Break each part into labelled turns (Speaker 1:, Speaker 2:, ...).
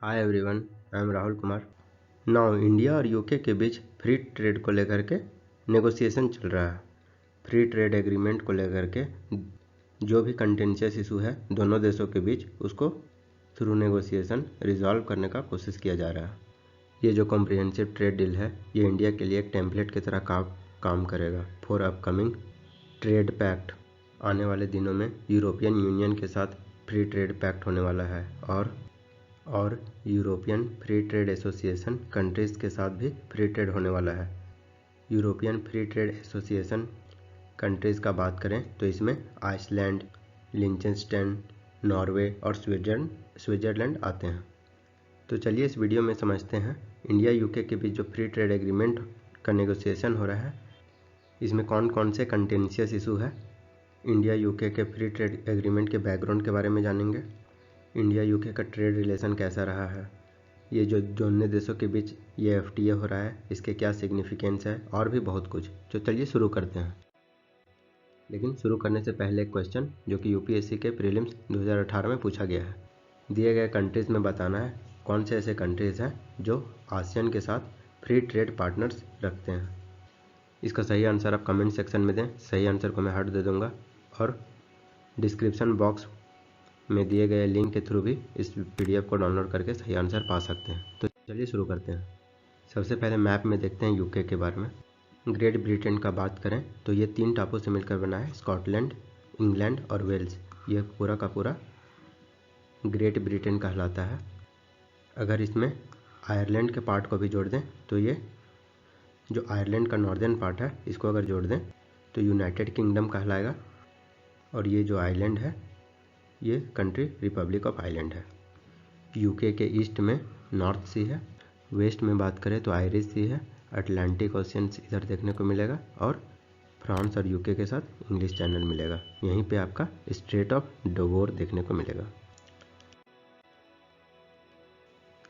Speaker 1: Hi everyone, I am Rahul Kumar. Now India और UK के बीच free trade को लेकर के नेगोशिएशन चल रहा है। फ्री ट्रेड एग्रीमेंट को लेकर के जो भी कंटेंशियस इशू है दोनों देशों के बीच, उसको थ्रू नेगोशिएशन रिजॉल्व करने का कोशिश किया जा रहा है। ये जो कॉम्प्रिहेंसिव ट्रेड डील है, ये इंडिया के लिए एक टेम्पलेट की तरह काम करेगा फॉर अपकमिंग ट्रेड पैक्ट। आने वाले दिनों में यूरोपियन यूनियन के साथ फ्री ट्रेड पैक्ट होने वाला है और European free trade association countries के साथ भी फ्री ट्रेड होने वाला है। European free trade association countries का बात करें तो इसमें आइसलैंड, लिंचेनस्टाइन, नॉर्वे और स्विट्ज़रलैंड आते हैं। तो चलिए इस वीडियो में समझते हैं इंडिया यूके के बीच जो फ्री ट्रेड एग्रीमेंट का नेगोशिएशन हो रहा है, इसमें कौन कौन से कंटेंशियस इशू है। इंडिया यूके के फ्री ट्रेड एग्रीमेंट के बैकग्राउंड के बारे में जानेंगे। इंडिया यूके का ट्रेड रिलेशन कैसा रहा है, ये जो दोनों देशों के बीच ये FTA हो रहा है, इसके क्या सिग्निफिकेंस है, और भी बहुत कुछ। तो चलिए शुरू करते हैं। लेकिन शुरू करने से पहले एक क्वेश्चन जो कि UPSC के प्रीलिम्स 2018 में पूछा गया है। दिए गए कंट्रीज़ में बताना है कौन से ऐसे कंट्रीज़ हैं जो आसियान के साथ फ्री ट्रेड पार्टनर्स रखते हैं। इसका सही आंसर आप कमेंट सेक्शन में दें। सही आंसर को मैं हार्ट दे दूँगा और डिस्क्रिप्शन बॉक्स में दिए गए लिंक के थ्रू भी इस PDF को डाउनलोड करके सही आंसर पा सकते हैं। तो चलिए शुरू करते हैं। सबसे पहले मैप में देखते हैं यूके के बारे में। ग्रेट ब्रिटेन का बात करें तो ये 3 टापू से मिलकर बना है, स्कॉटलैंड, इंग्लैंड और वेल्स। ये पूरा का पूरा ग्रेट ब्रिटेन कहलाता है। अगर इसमें आयरलैंड के पार्ट को भी जोड़ दें तो ये जो आयरलैंड का नॉर्दर्न पार्ट है, इसको अगर जोड़ दें तो यूनाइटेड किंगडम कहलाएगा। और ये जो आइलैंड है, ये कंट्री रिपब्लिक ऑफ आयरलैंड है। यूके के ईस्ट में नॉर्थ सी है, वेस्ट में बात करें तो आयरिश सी है, अटलांटिक ओशियन इधर देखने को मिलेगा और फ्रांस और यूके के साथ इंग्लिश चैनल मिलेगा। यहीं पे आपका स्ट्रेट ऑफ डोगोर देखने को मिलेगा।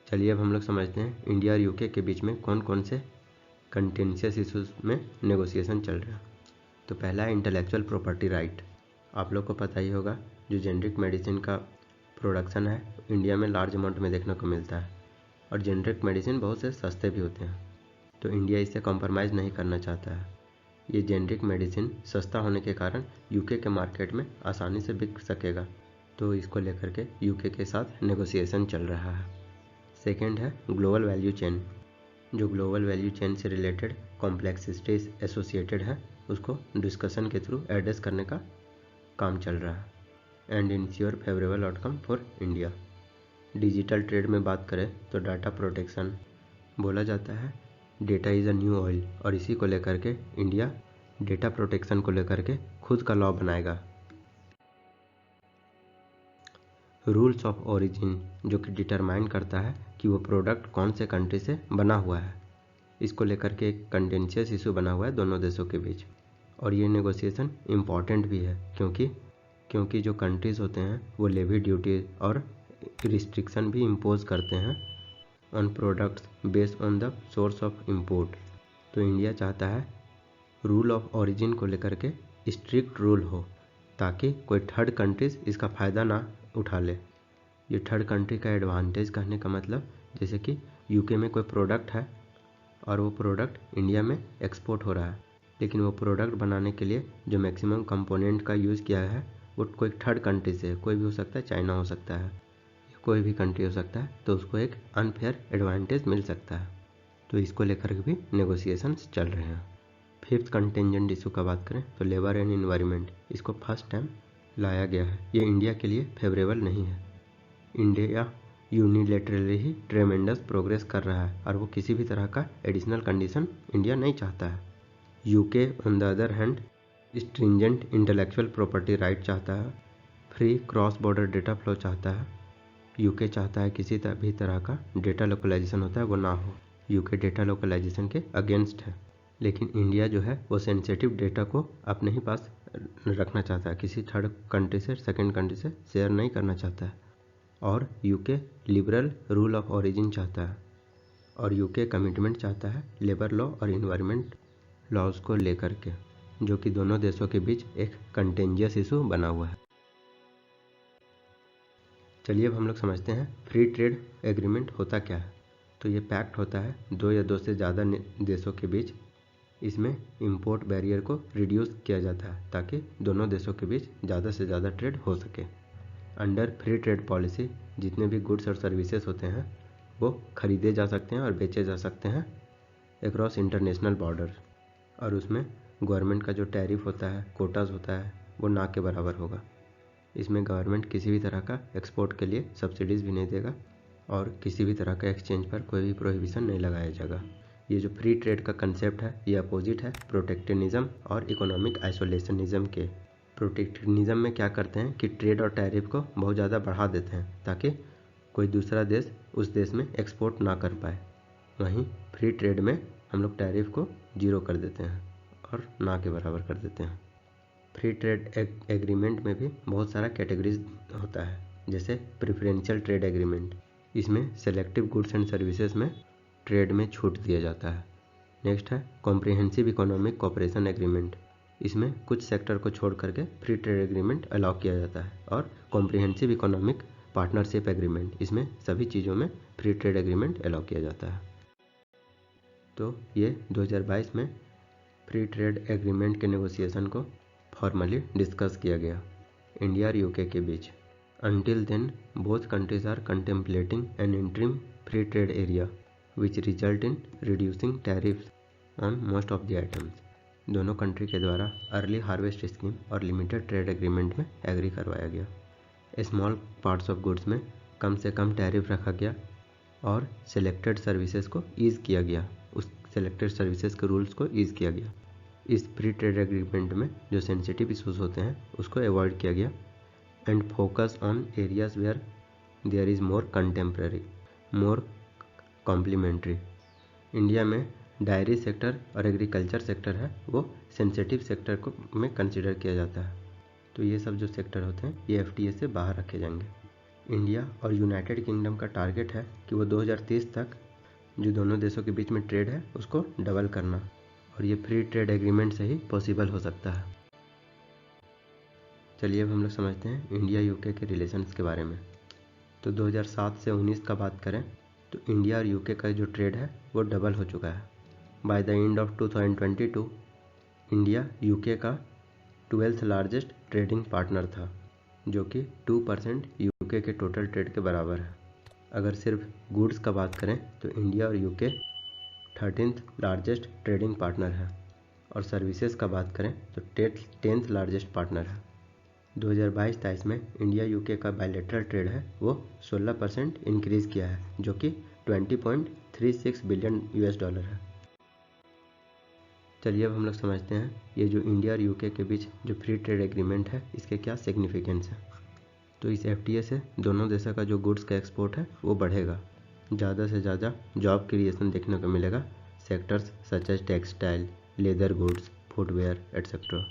Speaker 1: चलिए अब हम लोग समझते हैं इंडिया और यूके के बीच में कौन कौन से कंटेंशियस इशूज़ में नेगोशिएशन चल रहा है। तो पहला है इंटेलेक्चुअल प्रॉपर्टी राइट। आप लोग को पता ही होगा जो जेनरिक मेडिसिन का प्रोडक्शन है इंडिया में लार्ज अमाउंट में देखने को मिलता है और जेनरिक मेडिसिन बहुत से सस्ते भी होते हैं। तो इंडिया इससे कॉम्प्रोमाइज़ नहीं करना चाहता है। ये जेनरिक मेडिसिन सस्ता होने के कारण यूके के मार्केट में आसानी से बिक सकेगा, तो इसको लेकर के यूके के साथ नेगोशिएशन चल रहा है। सेकेंड है ग्लोबल वैल्यू चेन। जो ग्लोबल वैल्यू चेन से रिलेटेड कॉम्प्लेक्सिटीज एसोसिएटेड है, उसको डिस्कशन के थ्रू एड्रेस करने का काम चल रहा है। And ensure favourable outcome for India. Digital trade में बात करें तो डाटा प्रोटेक्शन बोला जाता है, data is a new oil, और इसी को लेकर के इंडिया डेटा प्रोटेक्शन को लेकर के खुद का लॉ बनाएगा। रूल्स ऑफ ओरिजिन जो कि डिटरमाइन करता है कि वो प्रोडक्ट कौन से कंट्री से बना हुआ है, इसको लेकर के एक कंटेंशियस इशू बना हुआ है दोनों देशों के बीच। और ये नेगोशिएशन इम्पॉर्टेंट भी है क्योंकि जो कंट्रीज़ होते हैं वो लेवी ड्यूटी और रिस्ट्रिक्शन भी इम्पोज करते हैं on products based on the source of import. तो इंडिया चाहता है रूल ऑफ ओरिजिन को लेकर के स्ट्रिक्ट रूल हो ताकि कोई थर्ड कंट्रीज इसका फ़ायदा ना उठा ले। ये थर्ड कंट्री का एडवांटेज कहने का मतलब, जैसे कि यूके में कोई प्रोडक्ट है और वो प्रोडक्ट इंडिया में एक्सपोर्ट हो रहा है, लेकिन वो प्रोडक्ट बनाने के लिए जो मैक्सिमम कंपोनेंट का यूज़ किया है वो कोई थर्ड कंट्री से, कोई भी हो सकता है, चाइना हो सकता है, कोई भी कंट्री हो सकता है, तो उसको एक अनफेयर एडवांटेज मिल सकता है। तो इसको लेकर के भी नेगोशिएशंस चल रहे हैं। फिफ्थ कंटेंजेंट इशू का बात करें तो लेबर एंड इन्वायरमेंट, इसको फर्स्ट टाइम लाया गया है। ये इंडिया के लिए फेवरेबल नहीं है। इंडिया यूनिलेटरली ही ट्रेमेंडस प्रोग्रेस कर रहा है और वो किसी भी तरह का एडिशनल कंडीशन इंडिया नहीं चाहता है। UK on the other hand stringent intellectual property right चाहता है, free cross border data flow चाहता है। यूके चाहता है किसी भी तरह का डेटा लोकलाइजेशन होता है वो ना हो। यूके डेटा लोकलाइजेशन के अगेंस्ट है, लेकिन इंडिया जो है वो सेंसिटिव डेटा को अपने ही पास रखना चाहता है, किसी थर्ड कंट्री से, सेकंड कंट्री से शेयर नहीं करना चाहता है। और UK liberal rule of origin चाहता है और यूके कमिटमेंट चाहता है लेबर लॉ और इन्वायरमेंट लॉज को लेकर के, जो कि दोनों देशों के बीच एक कंटेंजियस इशू बना हुआ है। चलिए अब हम लोग समझते हैं फ्री ट्रेड एग्रीमेंट होता क्या है। तो ये पैक्ट होता है दो या दो से ज़्यादा देशों के बीच। इसमें इंपोर्ट बैरियर को रिड्यूस किया जाता है ताकि दोनों देशों के बीच ज़्यादा से ज़्यादा ट्रेड हो सके। अंडर फ्री ट्रेड पॉलिसी जितने भी गुड्स और सर्विसेज होते हैं वो खरीदे जा सकते हैं और बेचे जा सकते हैं अक्रॉस इंटरनेशनल बॉर्डर, और उसमें गवर्नमेंट का जो टैरिफ होता है, कोटाज होता है, वो ना के बराबर होगा। इसमें गवर्नमेंट किसी भी तरह का एक्सपोर्ट के लिए सब्सिडीज़ भी नहीं देगा और किसी भी तरह का एक्सचेंज पर कोई भी प्रोहिबिशन नहीं लगाया जाएगा। ये जो फ्री ट्रेड का कंसेप्ट है ये अपोजिट है प्रोटेक्शनिज्म और इकोनॉमिक आइसोलेशनिज्म के। प्रोटेक्शनिज्म में क्या करते हैं कि ट्रेड और टैरिफ को बहुत ज़्यादा बढ़ा देते हैं ताकि कोई दूसरा देश उस देश में एक्सपोर्ट ना कर पाए। वहीं फ्री ट्रेड में हम लोग टैरिफ को जीरो कर देते हैं और ना के बराबर कर देते हैं। फ्री ट्रेड एग्रीमेंट में भी बहुत सारा कैटेगरीज होता है, जैसे प्रेफरेंशियल ट्रेड एग्रीमेंट। इसमें सेलेक्टिव गुड्स एंड सर्विसेज में ट्रेड में छूट दिया जाता है। नेक्स्ट है कॉम्प्रिहेंसिव इकोनॉमिक कोऑपरेशन एग्रीमेंट। इसमें कुछ सेक्टर को छोड़ करके फ्री ट्रेड एग्रीमेंट अलाउ किया जाता है। और कॉम्प्रिहेंसिव इकोनॉमिक पार्टनरशिप एग्रीमेंट, इसमें सभी चीज़ों में फ्री ट्रेड एग्रीमेंट अलाउ किया जाता है। तो ये 2022 में फ्री ट्रेड एग्रीमेंट के नेगोशिएशन को फॉर्मली डिस्कस किया गया इंडिया और यूके के बीच। Until then, both countries are contemplating an interim free trade area, which result in reducing tariffs on most of the items. दोनों कंट्री के द्वारा अर्ली हार्वेस्ट स्कीम और लिमिटेड ट्रेड एग्रीमेंट में agree करवाया गया। Small parts of goods में कम से कम tariff रखा गया और सिलेक्टेड सर्विसेज को ईज़ किया गया, उस सिलेक्टेड सर्विसेज के रूल्स को ईज़ किया गया। इस फ्री ट्रेड एग्रीमेंट में जो सेंसिटिव इशूज़ होते हैं उसको अवॉइड किया गया and focus on areas where there is more contemporary, more complementary. India में डायरी सेक्टर और एग्रीकल्चर सेक्टर है वो सेंसिटिव सेक्टर को में कंसिडर किया जाता है। तो ये सब जो सेक्टर होते हैं ये FTA से बाहर रखे जाएंगे। इंडिया और यूनाइटेड किंगडम का टारगेट है कि वो 2030 तक जो दोनों देशों के बीच में ट्रेड है उसको डबल करना, और ये फ्री ट्रेड एग्रीमेंट से ही पॉसिबल हो सकता है। चलिए अब हम लोग समझते हैं इंडिया यूके के रिलेशंस के बारे में। तो 2007 से 19 का बात करें तो इंडिया और यूके का जो ट्रेड है वो डबल हो चुका है। By the end of 2022 India UK का 12th लार्जेस्ट ट्रेडिंग पार्टनर था, जो कि 2% यूके के टोटल ट्रेड के बराबर है। अगर सिर्फ गुड्स का बात करें तो इंडिया और UK 13th largest trading partner है, और सर्विसेज का बात करें तो 10th लार्जेस्ट पार्टनर है। 2022-23 में इंडिया यूके का बायलैटरल ट्रेड है वो 16% इंक्रीज़ किया है, जो कि 20.36 बिलियन US डॉलर है। चलिए अब हम लोग समझते हैं ये जो इंडिया और यूके के बीच जो फ्री ट्रेड एग्रीमेंट है इसके क्या सिग्निफिकेंस है। तो इस FTA से दोनों देशों का जो गुड्स का एक्सपोर्ट है वो बढ़ेगा, ज़्यादा से ज़्यादा जॉब क्रिएशन देखने को मिलेगा, sectors such as textile, leather goods, footwear etcetera.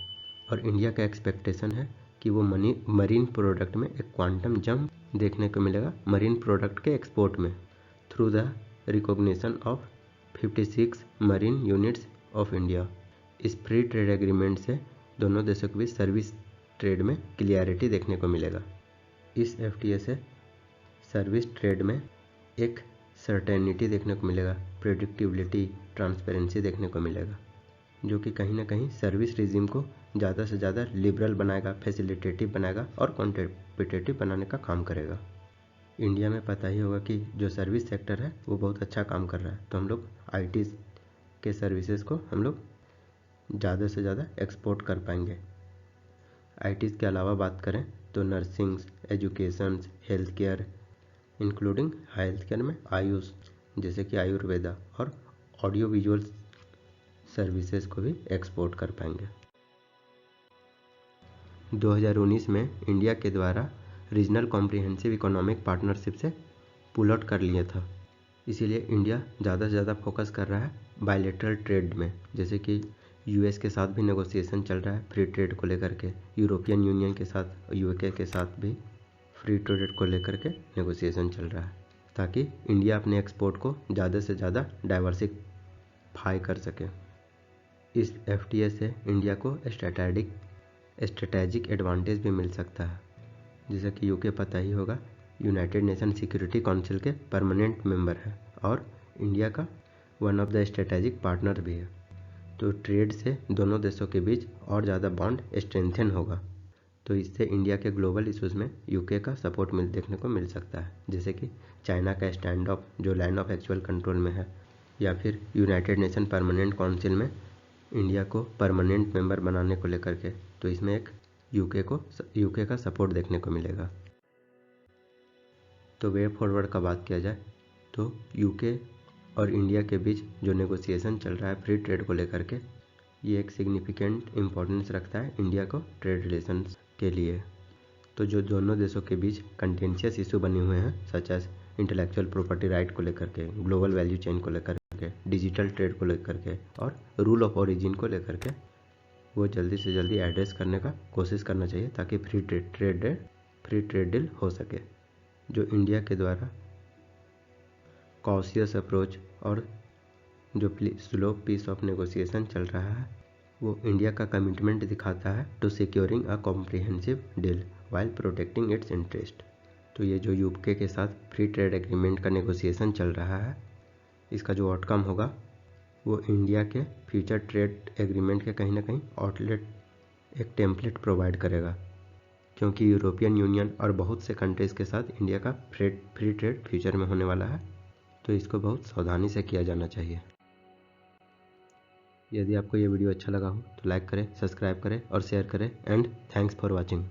Speaker 1: और इंडिया का एक्सपेक्टेशन है कि वो मरीन प्रोडक्ट में एक क्वांटम जंप देखने को मिलेगा मरीन प्रोडक्ट के एक्सपोर्ट में, through the recognition of 56 marine units of India. इस फ्री ट्रेड एग्रीमेंट से दोनों देशों के बीच सर्विस ट्रेड में क्लियरिटी देखने को मिलेगा। इस FTA से सर्विस ट्रेड में एक सर्टेनिटी देखने को मिलेगा, प्रेडिक्टिबिलिटी, ट्रांसपेरेंसी देखने को मिलेगा, जो कि कहीं ना कहीं सर्विस रिजीम को ज़्यादा से ज़्यादा लिबरल बनाएगा, फैसिलिटेटिव बनाएगा और कॉम्पिटिटिव बनाने का काम करेगा। इंडिया में पता ही होगा कि जो सर्विस सेक्टर है वो बहुत अच्छा काम कर रहा है, तो हम लोग IT के सर्विसेज को हम लोग ज़्यादा से ज़्यादा एक्सपोर्ट कर पाएंगे। IT के अलावा बात करें तो nursing, education, health care, including health care में आयुष जैसे कि आयुर्वेदा और ऑडियो विजुअल सर्विसेज को भी एक्सपोर्ट कर पाएंगे। 2019 में इंडिया के द्वारा रीजनल कॉम्प्रिहेंसिव इकोनॉमिक पार्टनरशिप से पुल आउट कर लिया था, इसीलिए इंडिया ज़्यादा से ज़्यादा फोकस कर रहा है बायलैटरल ट्रेड में, जैसे कि US के साथ भी नेगोशिएशन चल रहा है फ्री ट्रेड को लेकर के, यूरोपियन यूनियन के साथ, UK के साथ भी फ्री ट्रेड को लेकर के नेगोशिएशन चल रहा है, ताकि इंडिया अपने एक्सपोर्ट को ज़्यादा से ज़्यादा डाइवर्सिफाई कर सके। इस FTA से इंडिया को स्ट्रैटेजिक एडवांटेज भी मिल सकता है, जैसा कि यूके पता ही होगा यूनाइटेड नेशन सिक्योरिटी काउंसिल के परमानेंट मेंबर है और इंडिया का one of the strategic partner भी है। तो ट्रेड से दोनों देशों के बीच और ज़्यादा बॉन्ड स्ट्रेंथन होगा। तो इससे इंडिया के ग्लोबल इश्यूज़ में यूके का सपोर्ट देखने को मिल सकता है, जैसे कि चाइना का स्टैंड ऑफ जो लाइन ऑफ एक्चुअल कंट्रोल में है, या फिर यूनाइटेड नेशन परमानेंट काउंसिल में इंडिया को परमानेंट मेंबर बनाने को लेकर के। तो इसमें एक यूके का सपोर्ट देखने को मिलेगा। तो वे फॉरवर्ड का बात किया जाए तो यूके और इंडिया के बीच जो नेगोशिएशन चल रहा है फ्री ट्रेड को लेकर के, ये एक सिग्निफिकेंट इम्पोर्टेंस रखता है इंडिया को ट्रेड रिलेशंस के लिए। तो जो दोनों देशों के बीच कंटेंशियस इशू बने हुए हैं, such as intellectual property right को लेकर के, ग्लोबल वैल्यू चेन को लेकर के, डिजिटल ट्रेड को लेकर के और रूल ऑफ ओरिजिन को लेकर के, वो जल्दी से जल्दी एड्रेस करने का कोशिश करना चाहिए ताकि फ्री ट्रेड डील हो सके। जो इंडिया के द्वारा कॉशियस अप्रोच और जो स्लो पीस ऑफ नेगोशिएशन चल रहा है, वो इंडिया का कमिटमेंट दिखाता है to securing a comprehensive deal while protecting its interest. तो ये जो यूके के साथ फ्री ट्रेड एग्रीमेंट का नेगोशिएशन चल रहा है, इसका जो आउटकम होगा वो इंडिया के फ्यूचर ट्रेड एग्रीमेंट के कहीं ना कहीं आउटलेट एक टेम्पलेट प्रोवाइड करेगा, क्योंकि यूरोपियन यूनियन और बहुत से कंट्रीज़ के साथ इंडिया का फ्री ट्रेड फ्यूचर में होने वाला है। तो इसको बहुत सावधानी से किया जाना चाहिए। यदि आपको ये वीडियो अच्छा लगा हो तो लाइक करें, सब्सक्राइब करें और शेयर करें। And thanks for watching.